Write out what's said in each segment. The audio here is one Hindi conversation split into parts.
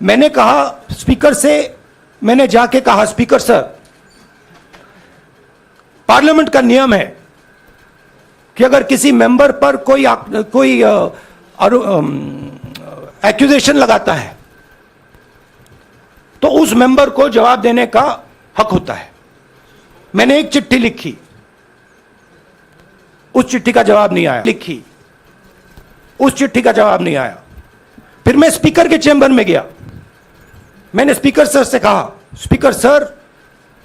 मैंने कहा स्पीकर से, मैंने जाके कहा स्पीकर सर, पार्लियामेंट का नियम है कि अगर किसी मेंबर पर कोई एक्यूजेशन लगाता है तो उस मेंबर को जवाब देने का हक होता है। मैंने एक चिट्ठी लिखी, उस चिट्ठी का जवाब नहीं आया, उस चिट्ठी का जवाब नहीं आया। फिर मैं स्पीकर के चेंबर में गया, मैंने स्पीकर सर से कहा, स्पीकर सर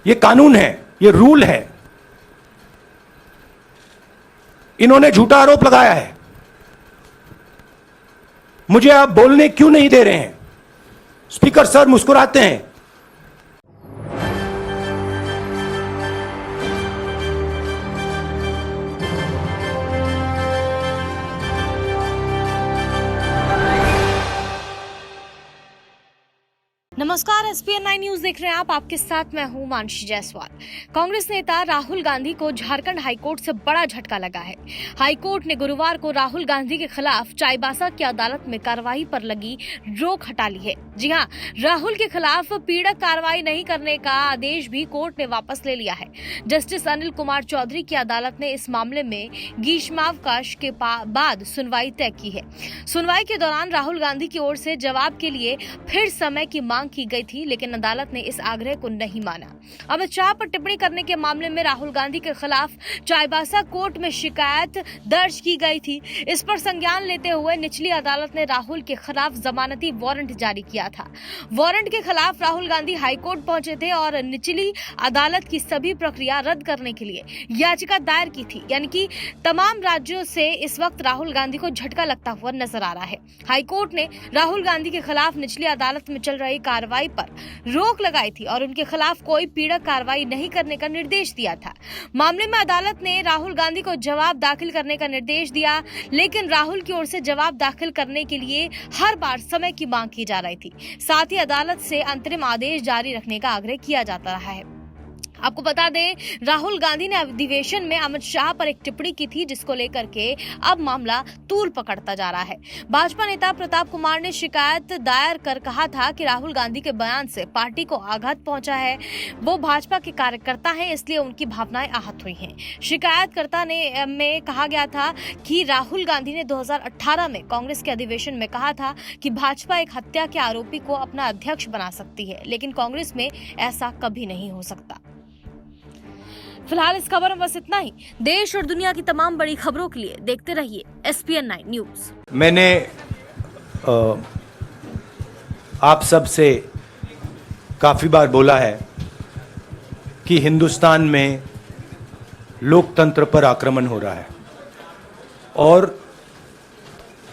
ये कानून है, ये रूल है, इन्होंने झूठा आरोप लगाया है, मुझे आप बोलने क्यों नहीं दे रहे हैं? स्पीकर सर मुस्कुराते हैं। नमस्कार, SPN9 न्यूज देख रहे हैं आप। आपके साथ मैं हूं मानसी जायसवाल। कांग्रेस नेता राहुल गांधी को झारखंड हाईकोर्ट से बड़ा झटका लगा है। हाईकोर्ट ने गुरुवार को राहुल गांधी के खिलाफ चाईबासा की अदालत में कार्रवाई पर लगी रोक हटा ली है। जी हां, राहुल के खिलाफ पीड़क कार्रवाई नहीं करने का आदेश भी कोर्ट ने वापस ले लिया है। जस्टिस अनिल कुमार चौधरी की अदालत ने इस मामले में ग्रीष्मावकाश के बाद सुनवाई तय की है। सुनवाई के दौरान राहुल गांधी की ओर से जवाब के लिए फिर समय की मांग की गई थी, लेकिन अदालत ने इस आग्रह को नहीं माना। अमित शाह पर टिप्पणी करने के मामले में राहुल गांधी के खिलाफ चाईबासा कोर्ट में शिकायत दर्ज की गई थी। इस पर संज्ञान लेते हुए निचली अदालत ने राहुल के खिलाफ जमानती वारंट जारी किया था। वारंट के खिलाफ राहुल गांधी हाईकोर्ट पहुंचे थे और निचली अदालत की सभी प्रक्रिया रद्द करने के लिए याचिका दायर की थी। यानी कि तमाम राज्यों से इस वक्त राहुल गांधी को झटका लगता हुआ नजर आ रहा है। हाईकोर्ट ने राहुल गांधी के खिलाफ निचली अदालत में चल रही कार्रवाई पर रोक लगाई थी और उनके खिलाफ कोई पीड़क कार्रवाई नहीं करने का निर्देश दिया था। मामले में अदालत ने राहुल गांधी को जवाब दाखिल करने का निर्देश दिया, लेकिन राहुल की ओर से जवाब दाखिल करने के लिए हर बार समय की मांग की जा रही थी। साथ ही अदालत से अंतरिम आदेश जारी रखने का आग्रह किया जाता रहा है। आपको बता दें, राहुल गांधी ने अधिवेशन में अमित शाह पर एक टिप्पणी की थी, जिसको लेकर के अब मामला तूल पकड़ता जा रहा है। भाजपा नेता प्रताप कुमार ने शिकायत दायर कर कहा था कि राहुल गांधी के बयान से पार्टी को आघात पहुंचा है। वो भाजपा के कार्यकर्ता हैं, इसलिए उनकी भावनाएं आहत हुई हैं। शिकायतकर्ता ने में कहा गया था कि राहुल गांधी ने 2018 में कांग्रेस के अधिवेशन में कहा था कि भाजपा एक हत्या के आरोपी को अपना अध्यक्ष बना सकती है, लेकिन कांग्रेस में ऐसा कभी नहीं हो सकता। फिलहाल इस खबर में बस इतना ही। देश और दुनिया की तमाम बड़ी खबरों के लिए देखते रहिए SPN9 न्यूज। मैंने आप सब से काफी बार बोला है कि हिंदुस्तान में लोकतंत्र पर आक्रमण हो रहा है और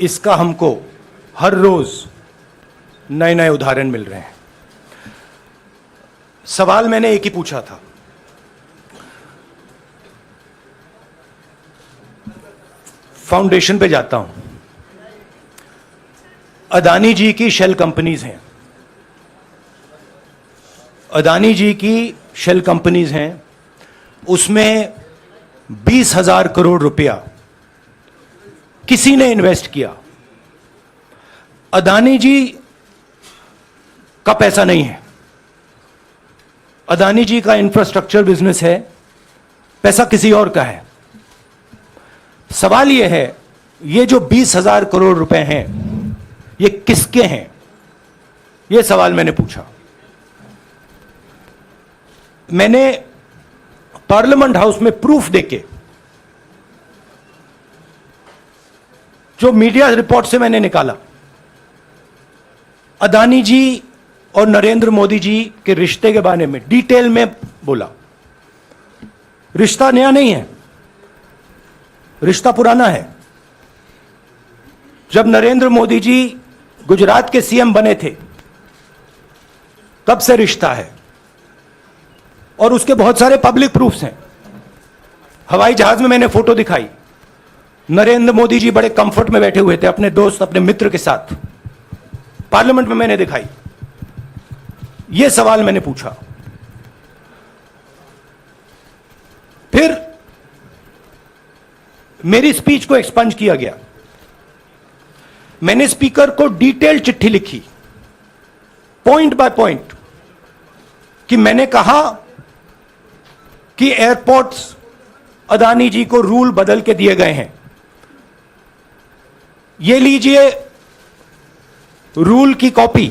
इसका हमको हर रोज नए नए उदाहरण मिल रहे हैं। सवाल मैंने एक ही पूछा था, फाउंडेशन पे जाता हूं, अदानी जी की शेल कंपनीज हैं, अदानी जी की शेल कंपनीज हैं, उसमें 20,000 करोड़ रुपया किसी ने इन्वेस्ट किया। अदानी जी का पैसा नहीं है, अदानी जी का इंफ्रास्ट्रक्चर बिजनेस है, पैसा किसी और का है। सवाल यह है, ये जो 20,000 करोड़ रुपए हैं ये किसके हैं? ये सवाल मैंने पूछा। मैंने पार्लियामेंट हाउस में प्रूफ देके, जो मीडिया रिपोर्ट से मैंने निकाला, अदानी जी और नरेंद्र मोदी जी के रिश्ते के बारे में डिटेल में बोला। रिश्ता नया नहीं है, रिश्ता पुराना है। जब नरेंद्र मोदी जी गुजरात के सीएम बने थे तब से रिश्ता है और उसके बहुत सारे पब्लिक प्रूफ्स हैं। हवाई जहाज में मैंने फोटो दिखाई, नरेंद्र मोदी जी बड़े कंफर्ट में बैठे हुए थे अपने दोस्त, अपने मित्र के साथ। पार्लियामेंट में मैंने दिखाई। यह सवाल मैंने पूछा। फिर मेरी स्पीच को एक्सपंज किया गया। मैंने स्पीकर को डिटेल चिट्ठी लिखी पॉइंट बाय पॉइंट कि मैंने कहा कि एयरपोर्ट्स अदानी जी को रूल बदल के दिए गए हैं। ये लीजिए रूल की कॉपी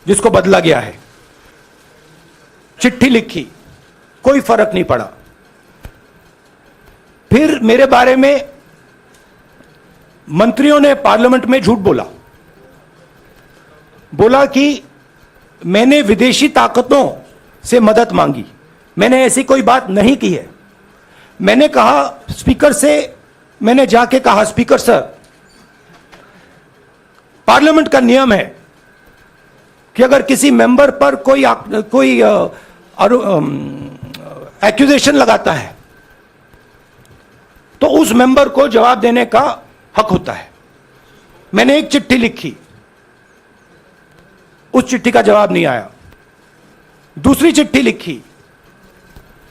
जिसको बदला गया है। चिट्ठी लिखी, कोई फर्क नहीं पड़ा। फिर मेरे बारे में मंत्रियों ने पार्लियामेंट में झूठ बोला कि मैंने विदेशी ताकतों से मदद मांगी। मैंने ऐसी कोई बात नहीं की है। मैंने कहा स्पीकर से, मैंने जाके कहा स्पीकर सर, पार्लियामेंट का नियम है कि अगर किसी मेंबर पर कोई एक्यूजेशन लगाता है तो उस मेंबर को जवाब देने का हक होता है। मैंने एक चिट्ठी लिखी, उस चिट्ठी का जवाब नहीं आया। दूसरी चिट्ठी लिखी,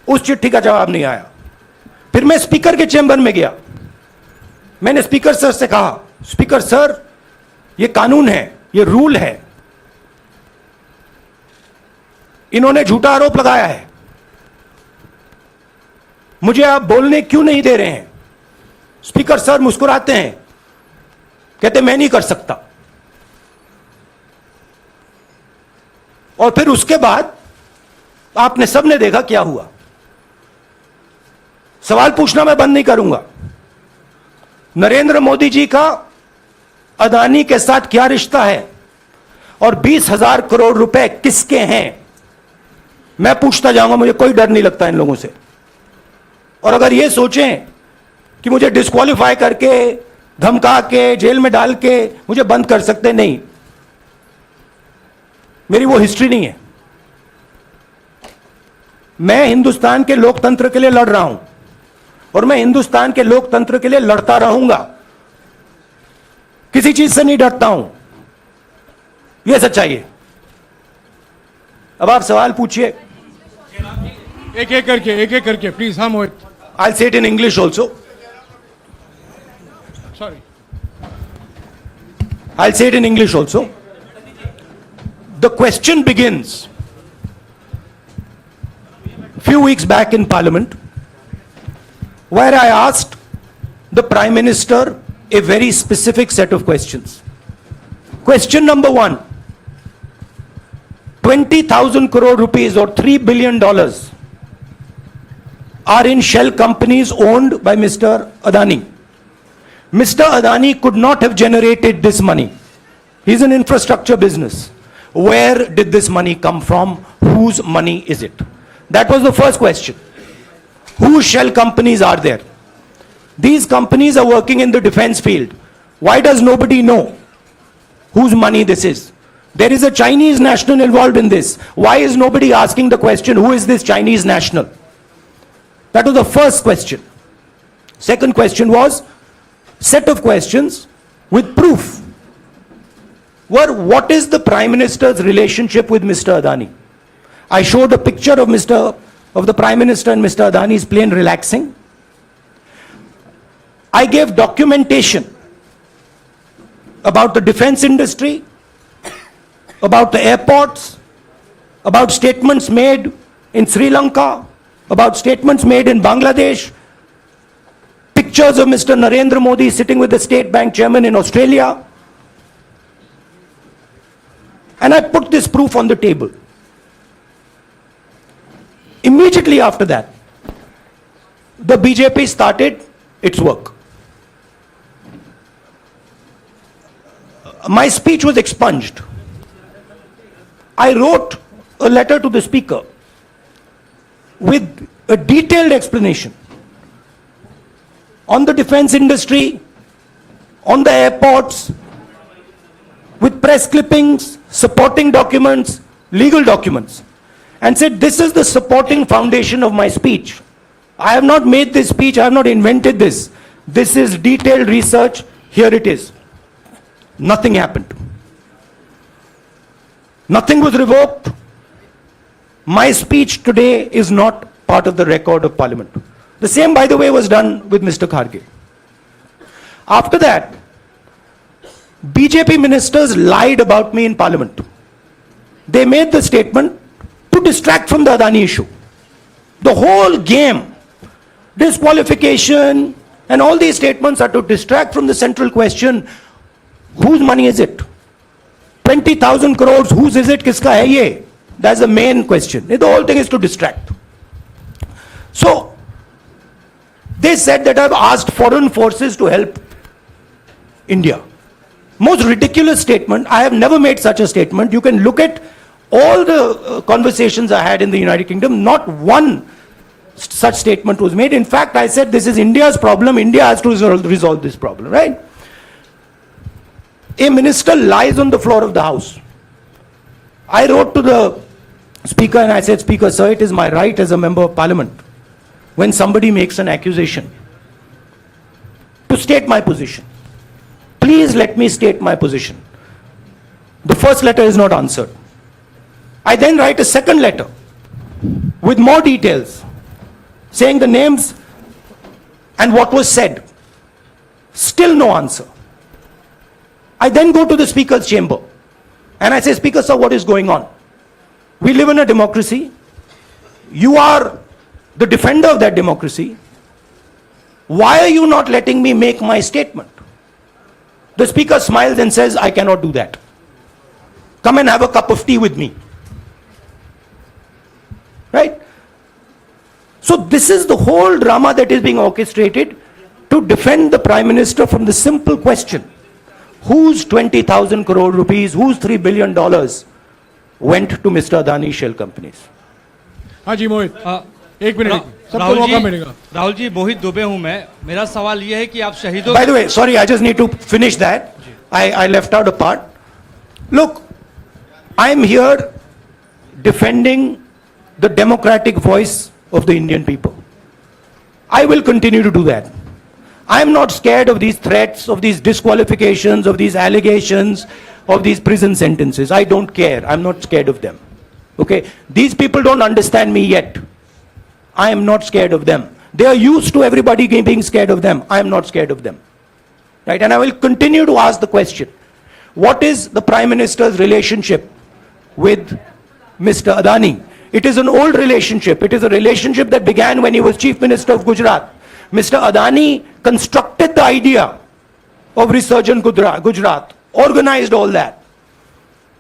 उस चिट्ठी का जवाब नहीं आया। फिर मैं स्पीकर के चेंबर में गया। मैंने स्पीकर सर से कहा, स्पीकर सर, ये कानून है, ये रूल है, इन्होंने झूठा आरोप लगाया है, मुझे आप बोलने क्यों नहीं दे रहे हैं? स्पीकर सर मुस्कुराते हैं, कहते मैं नहीं कर सकता। और फिर उसके बाद आपने सबने देखा क्या हुआ। सवाल पूछना मैं बंद नहीं करूंगा। नरेंद्र मोदी जी का अदानी के साथ क्या रिश्ता है और 20,000 करोड़ रुपए किसके हैं, मैं पूछता जाऊंगा। मुझे कोई डर नहीं लगता इन लोगों से। और अगर ये सोचें कि मुझे डिस्क्वालीफाई करके, धमका के, जेल में डाल के मुझे बंद कर सकते, नहीं, मेरी वो हिस्ट्री नहीं है। मैं हिंदुस्तान के लोकतंत्र के लिए लड़ रहा हूं और मैं हिंदुस्तान के लोकतंत्र के लिए लड़ता रहूंगा। किसी चीज से नहीं डरता हूं, यह सच्चाई है। अब आप सवाल पूछिए। एक एक करके प्लीज। हाँ मोहित, I'll say it in English also. Sorry. I'll say it in English also. The question begins a few weeks back in Parliament, where I asked the Prime Minister a very specific set of questions. Question number 1, 20,000 crore rupees or $3 billion are in shell companies owned by Mr. Adani. Mr. Adani could not have generated this money. He's an infrastructure business. Where did this money come from? Whose money is it? That was the first question. Whose shell companies are there? These companies are working in the defense field. Why does nobody know whose money this is? There is a Chinese national involved in this. Why is nobody asking the question, who is this Chinese national? That was the first question. Second question was set of questions with proof. Were what is the Prime Minister's relationship with Mr. Adani? I showed a picture of the Prime Minister and Mr. Adani's plane relaxing. I gave documentation about the defense industry, about the airports, about statements made in Sri Lanka, about statements made in Bangladesh, pictures of Mr. Narendra Modi sitting with the State Bank chairman in Australia. And I put this proof on the table. Immediately after that, the BJP started its work. My speech was expunged. I wrote a letter to the Speaker with a detailed explanation on the defense industry, on the airports, with press clippings, supporting documents, legal documents, and said, this is the supporting foundation of my speech. I have not made this speech, I have not invented this. This is detailed research, here it is. Nothing happened. Nothing was revoked. My speech today is not part of the record of Parliament. The same, by the way, was done with Mr. Kharge. After that, BJP ministers lied about me in Parliament. they made the statement to distract from the Adani issue. The whole game, disqualification, and all these statements are to distract from the central question, whose money is it? 20,000 crores, whose is it? Kiska hai ye? That's the main question. The whole thing is to distract. So, they said that I've asked foreign forces to help India. Most ridiculous statement. I have never made such a statement. You can look at all the conversations I had in the United Kingdom. Not one such statement was made. In fact, I said this is India's problem. India has to resolve this problem, right? A minister lies on the floor of the House. I wrote to the Speaker and I said, Speaker, sir, it is my right as a member of Parliament, when somebody makes an accusation, to state my position. Please let me state my position. The first letter is not answered. I then write a second letter with more details, saying the names and what was said. Still no answer. I then go to the Speaker's chamber and I say, Speaker, sir, what is going on? We live in a democracy. You are the defender of that democracy. Why are you not letting me make my statement? The Speaker smiles and says, I cannot do that. Come and have a cup of tea with me. Right? So this is the whole drama that is being orchestrated to defend the Prime Minister from the simple question, whose 20,000 crore rupees, whose $3 billion went to Mr. Adani shell companies? हाँ जी मोहित, एक मिनट, सबको राहुल मौका जी, मिलेगा। राहुल जी, मोहित दुबे हूं मैं। मेरा सवाल ये है कि आप शहीदों By the way, sorry, I just need to finish that. I left out a part. Look, I am here defending the democratic voice of the Indian people. I will continue to do that. I am not scared of these threats, of these disqualifications, of these allegations, of these prison sentences. I don't care. I'm not scared of them. Okay? These people don't understand me yet. I am not scared of them. They are used to everybody being scared of them. I am not scared of them. Right? And I will continue to ask the question, what is the Prime Minister's relationship with Mr. Adani? It is an old relationship. It is a relationship that began when he was Chief Minister of Gujarat. Mr. Adani constructed the idea of Resurgent Gujarat, organized all that.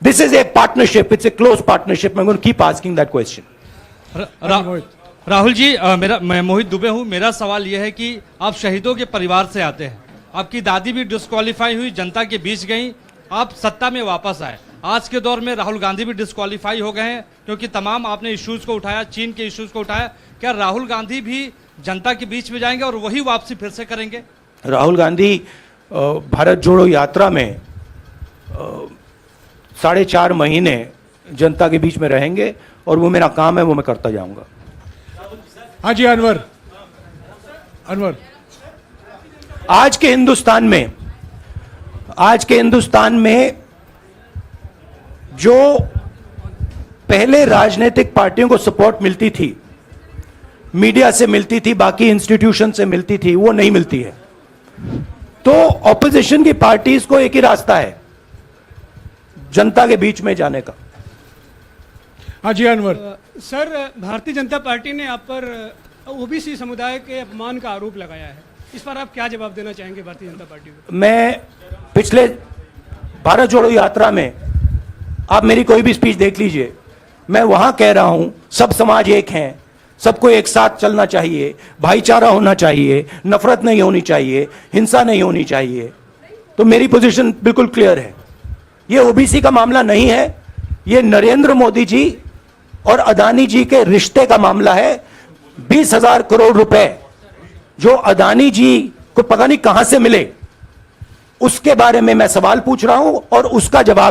This is a partnership. It's a close partnership. I'm going to keep asking that question. Rahul ji, मैं मोहित दुबे हूं। मेरा सवाल यह है कि आप शहीदों के परिवार से आते हैं। आपकी दादी भी डिस्क्वालीफाई हुई, जनता के बीच गई, आप सत्ता में वापस आए। आज के दौर में राहुल गांधी भी डिस्क्वालीफाई हो गए हैं, क्योंकि तमाम आपने इश्यूज को उठाया, चीन के इश्यूज को उठाया। क्या राहुल गांधी भी जनता के बीच में जाएंगे और वही वापसी फिर से करेंगे? राहुल गांधी भारत जोड़ो यात्रा में 4.5 महीने जनता के बीच में रहेंगे और वो मेरा काम है, वो मैं करता जाऊंगा। हाँ जी अनवर, आज के हिंदुस्तान में जो पहले राजनीतिक पार्टियों को सपोर्ट मिलती थी, मीडिया से मिलती थी, बाकी इंस्टीट्यूशन से मिलती थी, वो नहीं मिलती है। तो ऑपोजिशन की पार्टीज को एक ही रास्ता है, जनता के बीच में जाने का। हाँ जी अनवर। सर, भारतीय जनता पार्टी ने आप पर ओबीसी समुदाय के अपमान का आरोप लगाया है। इस पर आप क्या जवाब देना चाहेंगे भारतीय जनता पार्टी को? मैं पिछले भारत जोड़ो यात्रा में, आप मेरी कोई भी स्पीच देख लीजिए, मैं वहां कह रहा हूं सब समाज एक हैं, सबको एक साथ चलना चाहिए, भाईचारा होना चाहिए, नफरत नहीं होनी चाहिए, हिंसा नहीं होनी चाहिए। तो मेरी पोजीशन बिल्कुल क्लियर है। ये ओबीसी का मामला नहीं है, ये नरेंद्र मोदी जी और अदानी जी के रिश्ते का मामला है। 20,000 करोड़ रुपए जो अदानी जी को पता नहीं कहां से मिले, उसके बारे में मैं सवाल पूछ रहा हूं और उसका जवाब